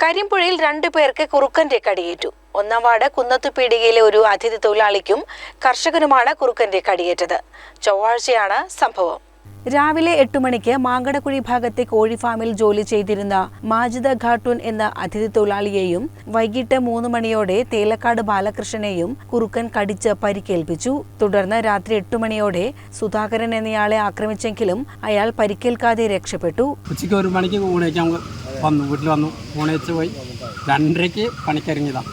കരിമ്പുഴയിൽ 2 പേർക്ക് കുറുക്കന്റെ കടിയേറ്റു. ഒന്നാം വാർഡ് കുന്നത്തുപീടികയിലെ ഒരു അതിഥി തൊഴിലാളിക്കും കർഷകനുമാണ് കുറുക്കന്റെ കടിയേറ്റത്. ചൊവ്വാഴ്ചയാണ് സംഭവം. രാവിലെ 8 മണിക്ക് മാങ്കടക്കുഴി ഭാഗത്തെ കോഴി ഫാമിൽ ജോലി ചെയ്തിരുന്ന മാജിദ ഖാട്ടൂൻ എന്ന അതിഥി തൊഴിലാളിയെയും വൈകിട്ട് 3 മണിയോടെ തേലക്കാട് ബാലകൃഷ്ണനെയും കുറുക്കൻ കടിച്ച് പരിക്കേൽപ്പിച്ചു. തുടർന്ന് രാത്രി 8 മണിയോടെ സുധാകരൻ എന്നയാളെ ആക്രമിച്ചെങ്കിലും അയാൾ പരിക്കേൽക്കാതെ രക്ഷപ്പെട്ടു. ഉച്ചയ്ക്ക് 1 മണിക്ക് വീട്ടിൽ വന്നു ഊണേച്ച് പോയി 2:30 പണിക്കിറങ്ങിയതാണ്.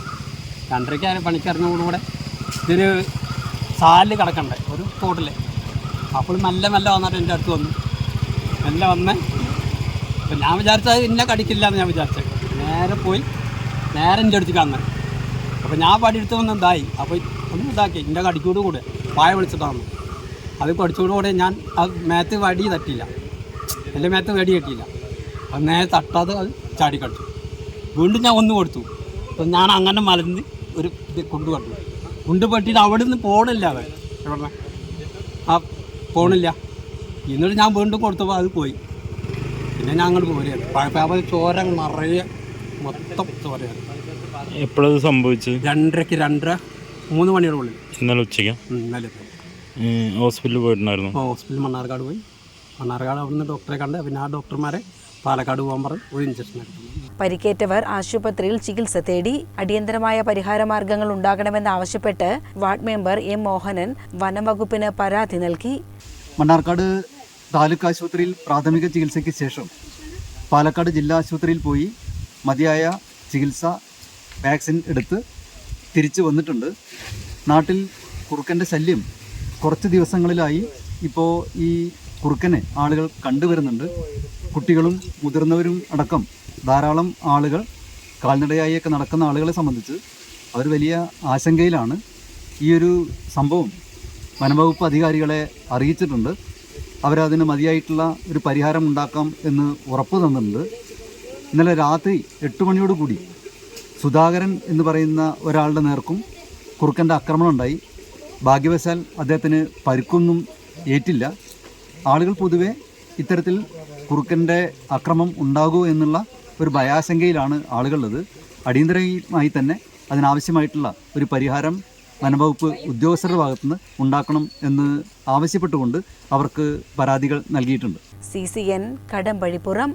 2:30 പണിക്കിറങ്ങിയതോടുകൂടെ ഇതൊരു സാലിൽ കിടക്കണ്ടേ ഒരു തോട്ടിൽ. അപ്പോൾ മെല്ലെ വന്നിട്ട് എൻ്റെ അടുത്ത് വന്നു. മെല്ലെ വന്ന് അപ്പം ഞാൻ വിചാരിച്ചത് എന്നെ കടിക്കില്ല എന്ന് ഞാൻ വിചാരിച്ചത്. നേരെ എൻ്റെ അടുത്തേക്ക് വന്നത്. അപ്പോൾ ഞാൻ പടിയെടുത്ത് വന്ന് ഇതായി. അപ്പോൾ ഒന്ന് ഇതാക്കി എൻ്റെ കടിക്കൂട് കൂടെ പായ വിളിച്ചിട്ടാണ്. അത് കടിച്ചോടുകൂടെ ഞാൻ അത് മേത്ത് വടി തട്ടിയില്ല, എൻ്റെ മേത്ത് വടി കെട്ടിയില്ല. അത് നേരെ തട്ടാതെ അത് ചാടിക്കടിച്ചു. വീണ്ടും ഞാൻ ഒന്ന് കൊടുത്തു. അപ്പം ഞാൻ അങ്ങനെ മലർന്ന് ഒരു ഇത് കൊണ്ടുപെട്ടു. കൊണ്ടുപെട്ടിട്ട് അവിടെ നിന്ന് പോണില്ല. അവൻ ആ പോണില്ല. എന്നിട്ട് ഞാൻ വീണ്ടും കൊടുത്തപ്പോൾ അത് പോയി. പിന്നെ ഞാൻ അങ്ങോട്ട് പോരുകയാണ്. പഴയപ്പോൾ ചോര നിറയെ മൊത്തം ചോരയാണ്. എപ്പോഴത് സംഭവിച്ചു? 2:30 3 മണിയുടെ ഉള്ളിൽ. ഇന്നലെ ഉച്ചയ്ക്ക് ഇന്നലെ ഹോസ്പിറ്റലിൽ പോയിട്ടുണ്ടായിരുന്നു. ഹോസ്പിറ്റലിൽ മണ്ണാർക്കാട് പോയി. മണ്ണാർക്കാട് അവിടെ നിന്ന് ഡോക്ടറെ കണ്ട് പിന്നെ ആ ഡോക്ടർമാരെ പാലക്കാട് പോകാൻ പറഞ്ഞ് ഒരു ഇഞ്ചക്ഷൻ എടുത്തു. പരിക്കേറ്റവർ ആശുപത്രിയിൽ ചികിത്സ തേടി. അടിയന്തരമായ പരിഹാര മാർഗങ്ങൾ ഉണ്ടാകണമെന്നാവശ്യപ്പെട്ട് വാർഡ് മെമ്പർ എം മോഹനൻ വനംവകുപ്പിന് പരാതി നൽകി. മണ്ണാർക്കാട് താലൂക്ക് ആശുപത്രിയിൽ പ്രാഥമിക ചികിത്സയ്ക്ക് ശേഷം പാലക്കാട് ജില്ലാ ആശുപത്രിയിൽ പോയി മതിയായ ചികിത്സ വാക്സിൻ എടുത്ത് തിരിച്ചു വന്നിട്ടുണ്ട്. നാട്ടിൽ കുറുക്കൻ്റെ ശല്യം കുറച്ച് ദിവസങ്ങളിലായി ഇപ്പോൾ ഈ കുറുക്കനെ ആളുകൾ കണ്ടുവരുന്നുണ്ട്. കുട്ടികളും മുതിർന്നവരും അടക്കം ധാരാളം ആളുകൾ കാൽനടയായൊക്കെ നടക്കുന്ന ആളുകളെ സംബന്ധിച്ച് അവർ വലിയ ആശങ്കയിലാണ്. ഈയൊരു സംഭവം വനംവകുപ്പ് അധികാരികളെ അറിയിച്ചിട്ടുണ്ട്. അവരതിന് മതിയായിട്ടുള്ള ഒരു പരിഹാരം ഉണ്ടാക്കാം എന്ന് ഉറപ്പ് തന്നിട്ടുണ്ട്. ഇന്നലെ രാത്രി 8 മണിയോടുകൂടി സുധാകരൻ എന്ന് പറയുന്ന ഒരാളുടെ നേർക്കും കുറുക്കൻ്റെ ആക്രമണം ഉണ്ടായി. ഭാഗ്യവശാൽ അദ്ദേഹത്തിന് പരിക്കൊന്നും ഏറ്റില്ല. ആളുകൾ പൊതുവെ ഇത്തരത്തിൽ കുറുക്കൻ്റെ ആക്രമണം ഉണ്ടാകുമോ എന്നുള്ള ഒരു ഭയാശങ്കയിലാണ് ആളുകളുള്ളത്. അടിയന്തരമായി തന്നെ അതിനാവശ്യമായിട്ടുള്ള ഒരു പരിഹാരം വനംവകുപ്പ് ഉദ്യോഗസ്ഥരുടെ ഭാഗത്തുനിന്ന് ഉണ്ടാക്കണം എന്ന് ആവശ്യപ്പെട്ടുകൊണ്ട് അവർക്ക് പരാതികൾ നൽകിയിട്ടുണ്ട്. CCN കടമ്പഴിപ്പുറം.